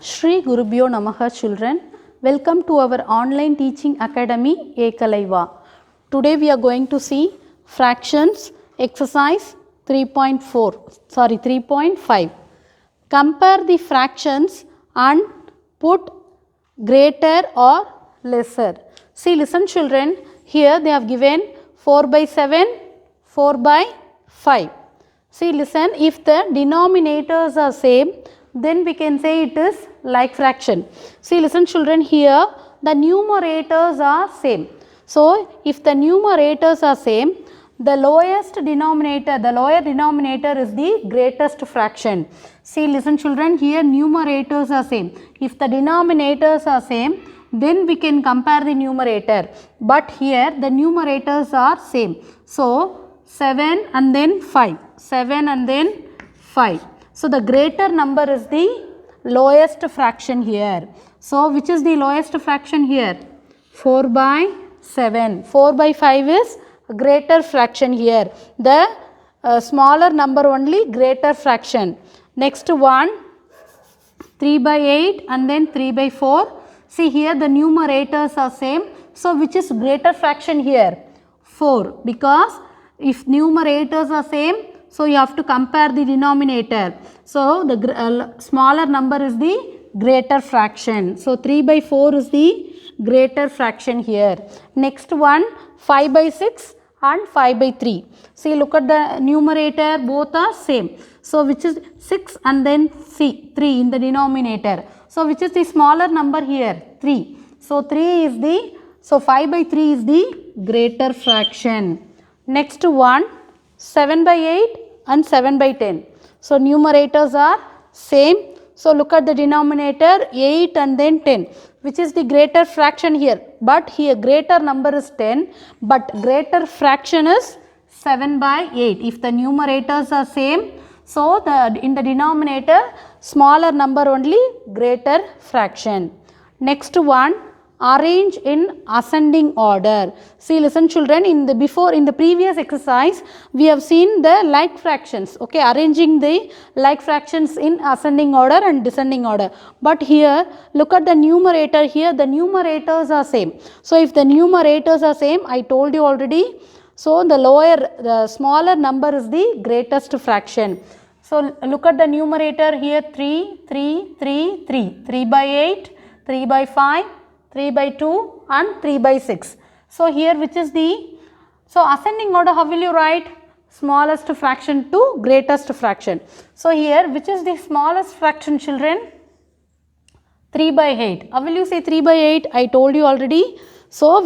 Shri Gurubhyo Namaha children. Welcome to our online teaching academy Ekalaiva. Today we are going to see fractions exercise 3.5. Compare the fractions and put greater or lesser. See, listen children, here they have given 4 by 7, 4 by 5. See, listen, if the denominators are same, then we can say it is like fraction. See, listen children, here the numerators are same. So, if the numerators are same, the lower denominator is the greatest fraction. See, listen children, here numerators are same. If the denominators are same, then we can compare the numerator. But here the numerators are same. So, 7 and then 5. 7 and then 5. So, the greater number is the lowest fraction here. So, which is the lowest fraction here? 4 by 7. 4 by 5 is greater fraction here. The smaller number only greater fraction. Next one, 3 by 8 and then 3 by 4. See, here the numerators are same. So, which is greater fraction here? 4, because if numerators are same, so you have to compare the denominator. So, the smaller number is the greater fraction. So, 3 by 4 is the greater fraction here. Next one, 5 by 6 and 5 by 3. See, look at the numerator, both are same. So, which is 6 and then 3 in the denominator. So, which is the smaller number here? 3. So, 5 by 3 is the greater fraction. Next one, 7 by 8 and 7 by 10. So, numerators are same. So, look at the denominator 8 and then 10. Which is the greater fraction here? But here greater number is 10, but greater fraction is 7 by 8. If the numerators are same, so in the denominator smaller number only greater fraction. Next one, arrange in ascending order. See, listen children, in the previous exercise we have seen the like fractions, okay, arranging the like fractions in ascending order and descending order. But here look at the numerator, here the numerators are same. So, if the numerators are same, I told you already, so the smaller number is the greatest fraction. So, look at the numerator here, 3 by 8, 3 by 5, 3 by 2 and 3 by 6. So, here which is so ascending order, how will you write? Smallest fraction to greatest fraction. So, here which is the smallest fraction children? 3 by 8. How will you say 3 by 8? I told you already. So,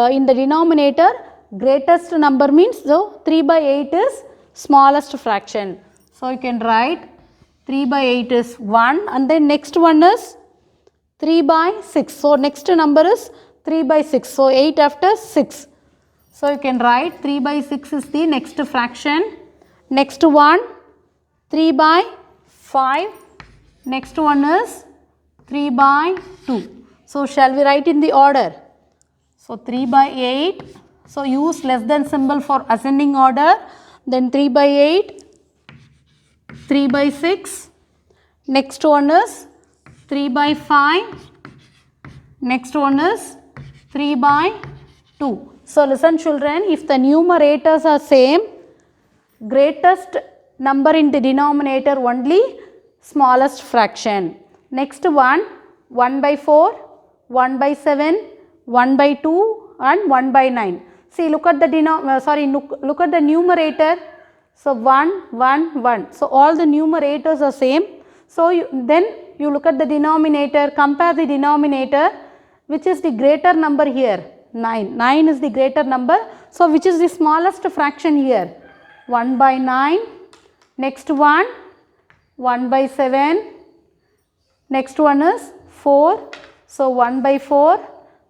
in the denominator greatest number means, so 3 by 8 is smallest fraction. So, you can write 3 by 8 is 1 and then next one is 3 by 6. So, next number is 3 by 6. So, 8 after 6. So, you can write 3 by 6 is the next fraction. Next one, 3 by 5. Next one is 3 by 2. So, shall we write in the order? So, 3 by 8. So, use less than symbol for ascending order. Then 3 by 8, 3 by 6. Next one is 3 by 5, next one is 3 by 2. So, listen children, if the numerators are same, greatest number in the denominator only smallest fraction. Next one, 1 by 4, 1 by 7, 1 by 2 and 1 by 9. See, look at the look at the numerator. So, 1, 1, 1. So, all the numerators are same. So, then you look at the denominator, compare the denominator, which is the greater number here? 9. 9 is the greater number. So, which is the smallest fraction here? 1 by 9. Next one, 1 by 7. Next one is 4. So, 1 by 4.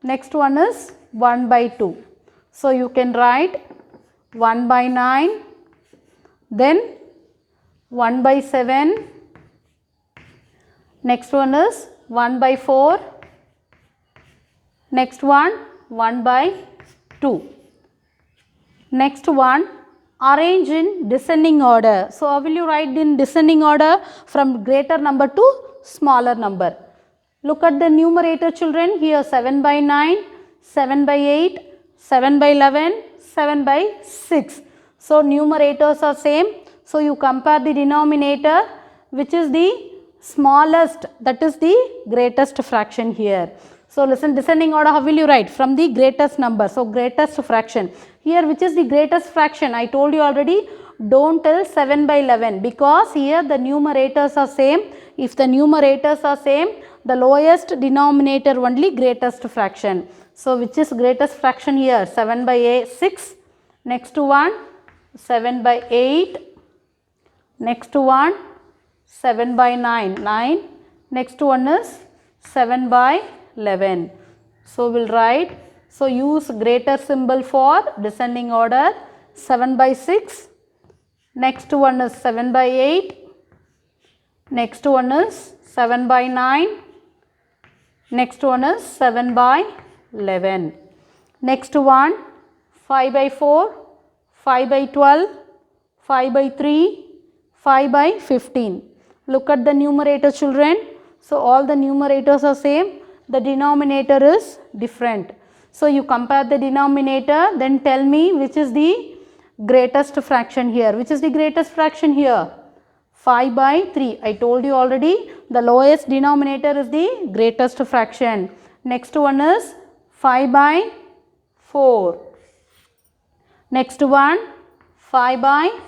Next one is 1 by 2. So, you can write 1 by 9, then 1 by 7. Next one is 1 by 4, next one 1 by 2. Next one, arrange in descending order. So, how will you write in descending order from greater number to smaller number? Look at the numerator children here, 7 by 9, 7 by 8, 7 by 11, 7 by 6. So numerators are same. So you compare the denominator, which is the smallest, that is the greatest fraction here. So listen, descending order, how will you write? From the greatest number. So greatest fraction. Here which is the greatest fraction? I told you already, don't tell 7 by 11 because here the numerators are same. If the numerators are same, the lowest denominator only greatest fraction. So which is greatest fraction here? 7 by 6. Next one 7 by 8. Next one 7 by 9. Next one is 7 by 11. So we'll write. So use greater symbol for descending order. 7 by 6. Next one is 7 by 8. Next one is 7 by 9. Next one is 7 by 11. Next one 5 by 4, 5 by 12, 5 by 3, 5 by 15. Look at the numerator children. So all the numerators are same. The denominator is different. So you compare the denominator, then tell me which is the greatest fraction here. Which is the greatest fraction here? 5 by 3. I told you already, the lowest denominator is the greatest fraction. Next one is 5 by 4. Next one 5 by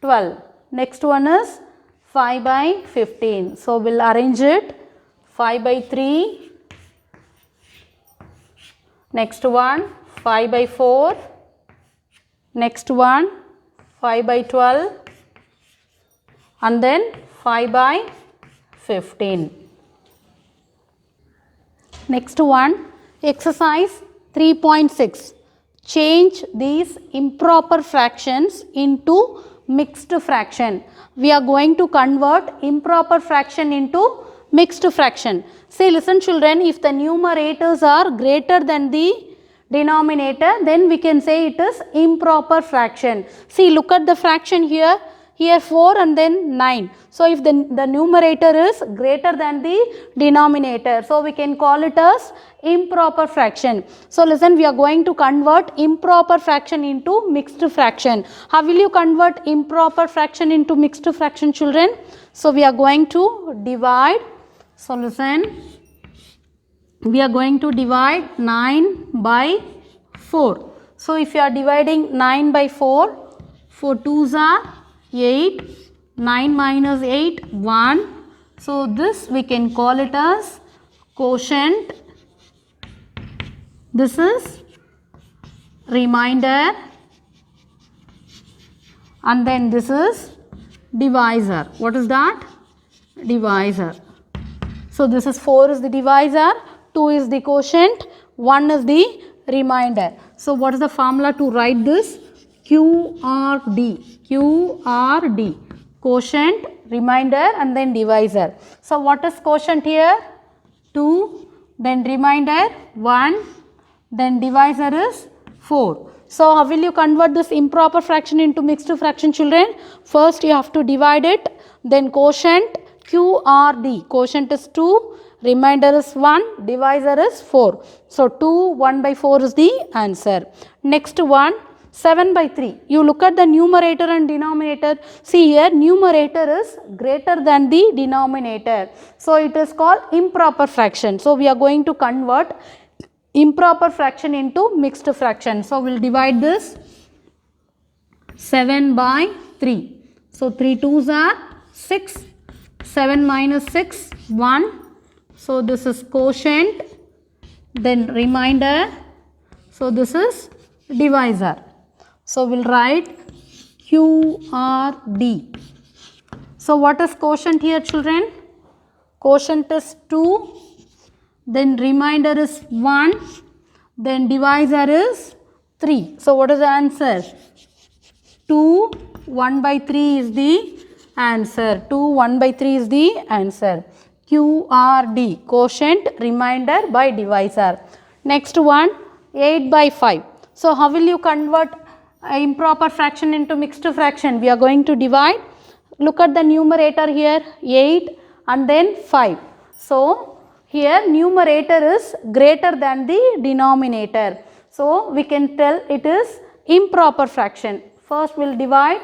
12. Next one is 5 by 15. So we'll arrange it. 5 by 3. Next one 5 by 4. Next one 5 by 12. And then 5 by 15. Next one, exercise 3.6. Change these improper fractions into mixed fraction. We are going to convert improper fraction into mixed fraction. See, listen children, if the numerators are greater than the denominator, then we can say it is improper fraction. See, look at the fraction here. Here 4 and then 9. So if the numerator is greater than the denominator, so we can call it as improper fraction. So listen, we are going to convert improper fraction into mixed fraction. How will you convert improper fraction into mixed fraction children? So we are going to divide. So listen, we are going to divide 9 by 4. So if you are dividing 9 by 4, 4 2s are 8, 9 minus 8, 1. So this we can call it as quotient. This is remainder. And then this is divisor. What is that? Divisor. So this is 4 is the divisor, 2 is the quotient, 1 is the remainder. So what is the formula to write this? QRD. QRD. Quotient, remainder and then divisor. So what is quotient here? 2, then remainder 1, then divisor is 4. So how will you convert this improper fraction into mixed fraction children? First you have to divide it, then quotient QRD. Quotient is 2, remainder is 1, divisor is 4. So 2, 1 by 4 is the answer. Next one, 7 by 3. You look at the numerator and denominator. See here, numerator is greater than the denominator. So it is called improper fraction. So we are going to convert improper fraction into mixed fraction. So we will divide this 7 by 3. So 3 2s are 6. 7 minus 6, 1. So this is quotient, then remainder. So this is divisor. So we'll write QRD. So what is quotient here children? Quotient is 2, then remainder is 1, then divisor is 3. So what is the answer? 2, 1 by 3 is the answer. 2, 1 by 3 is the answer. QRD, quotient, remainder by divisor. Next one, 8 by 5. So how will you convert improper fraction into mixed fraction? We are going to divide. Look at the numerator here, 8 and then 5. So here numerator is greater than the denominator. So we can tell it is improper fraction. First we will divide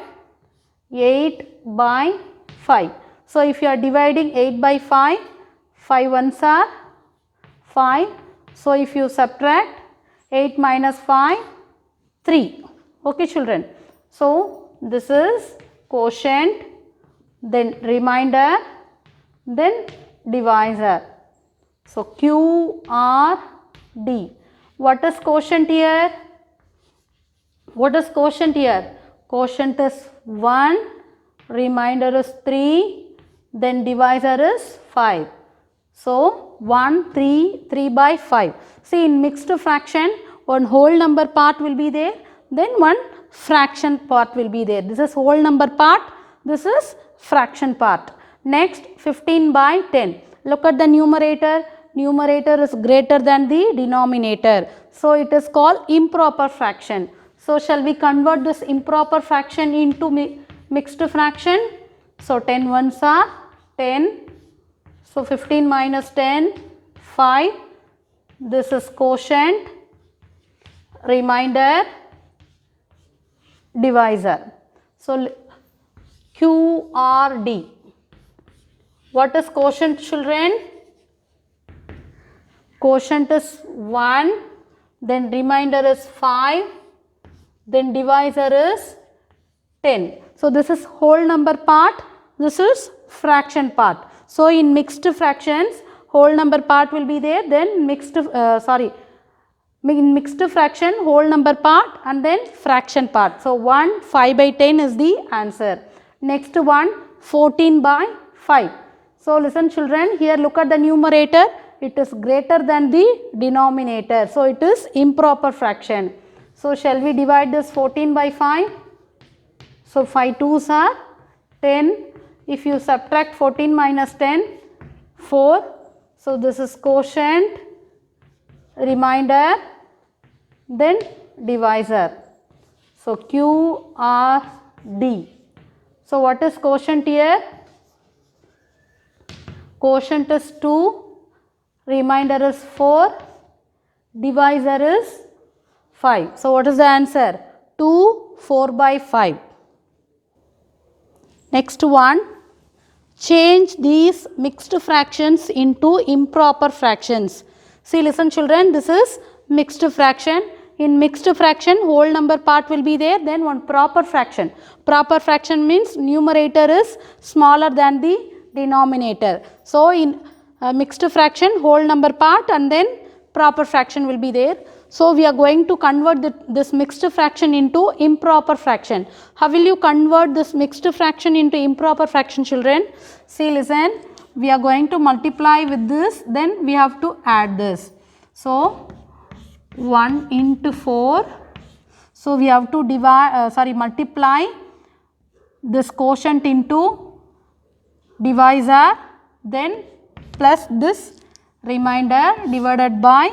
8 by 5. So if you are dividing 8 by 5, 5 ones are 5. So if you subtract 8 minus 5, 3. Okay children. So this is quotient, then remainder, then divisor. So Q R D. What is quotient here? What is quotient here? Quotient is 1, remainder is 3, then divisor is 5. So 1, 3, 3 by 5. See, in mixed fraction, one whole number part will be there, then one fraction part will be there. This is whole number part, this is fraction part. Next, 15 by 10. Look at the numerator. Numerator is greater than the denominator. So it is called improper fraction. So shall we convert this improper fraction into mixed fraction? So 10 ones are 10. So 15 minus 10, 5. This is quotient, remainder, divisor. So QRD. What is quotient children? Quotient is 1, then remainder is 5, then divisor is 10. So this is whole number part, this is fraction part. So in mixed fractions, whole number part will be there, then in mixed fraction, whole number part and then fraction part. So 1, 5 by 10 is the answer. Next one, 14 by 5. So listen children, here look at the numerator. It is greater than the denominator. So it is improper fraction. So shall we divide this 14 by 5? So 5 2s are 10. If you subtract 14 minus 10, 4. So this is quotient, remainder, then divisor. So Q R D. So what is quotient here? Quotient is 2. Remainder is 4, divisor is 5. So what is the answer? 2, 4 by 5. Next one, change these mixed fractions into improper fractions. See, listen children, this is mixed fraction. In mixed fraction, whole number part will be there, then one proper fraction. Proper fraction means numerator is smaller than the denominator. So in mixed fraction, whole number part and then proper fraction will be there. So we are going to convert this mixed fraction into improper fraction. How will you convert this mixed fraction into improper fraction children? See, listen, we are going to multiply with this, then we have to add this. So 1 into 4. So we have to multiply this quotient into divisor, then plus this remainder divided by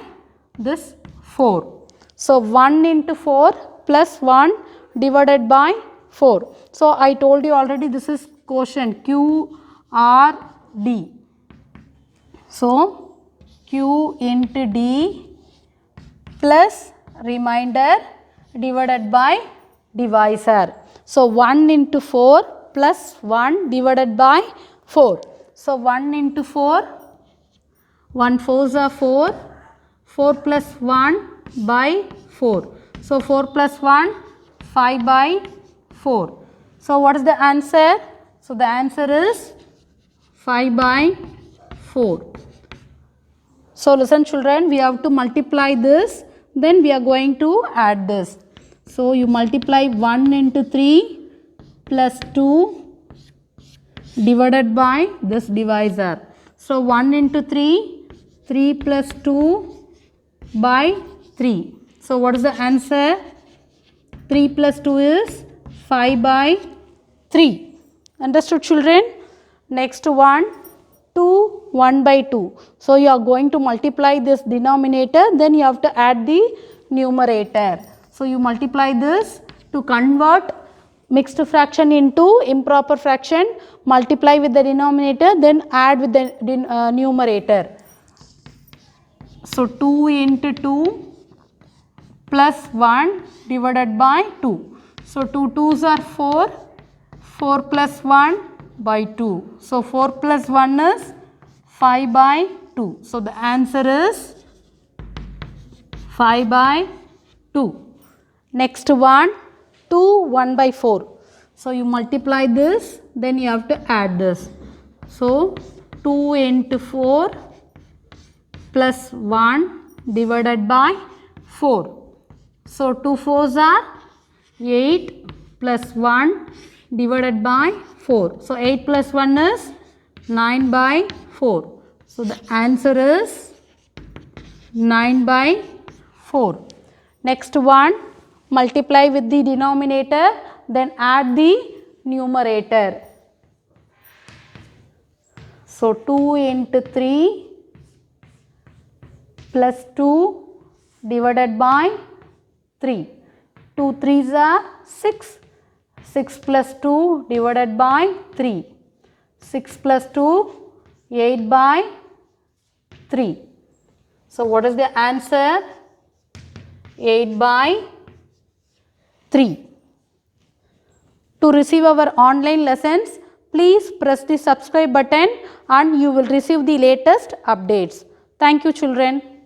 this 4. So 1 into 4 plus 1 divided by 4. So I told you already this is quotient Q R D. So Q into D plus remainder divided by divisor. So 1 into 4 plus 1 divided by 4. So 1 into 4, 1 4s are 4, 4 plus 1 by 4. So 4 plus 1, 5 by 4. So what is the answer? So the answer is 5 by 4. So listen children, we have to multiply this, then we are going to add this. So you multiply 1 into 3 plus 2 divided by this divisor. So 1 into 3, 3 plus 2 by 3. So what is the answer? 3 plus 2 is 5 by 3. Understood children? Next one, 2, 1 by 2. So you are going to multiply this denominator, then you have to add the numerator. So you multiply this to convert mixed fraction into improper fraction, multiply with the denominator, then add with the numerator. So 2 into 2 plus 1 divided by 2. So 2 2s are 4, 4 plus 1 by 2. So 4 plus 1 is 5 by 2. So the answer is 5 by 2. Next one, 2 1 by 4. So you multiply this, then you have to add this. So 2 into 4 plus 1 divided by 4. So 2 4s are 8 plus 1 divided by 4. So 8 plus 1 is 9 by 4. So the answer is 9 by 4. Next one, multiply with the denominator, then add the numerator. So 2 into 3 plus 2 divided by 3. 2 3s are 6. 6 plus 2 divided by 3. 6 plus 2, 8 by 3. So what is the answer? 8 by 3. To receive our online lessons, please press the subscribe button and you will receive the latest updates. Thank you, children.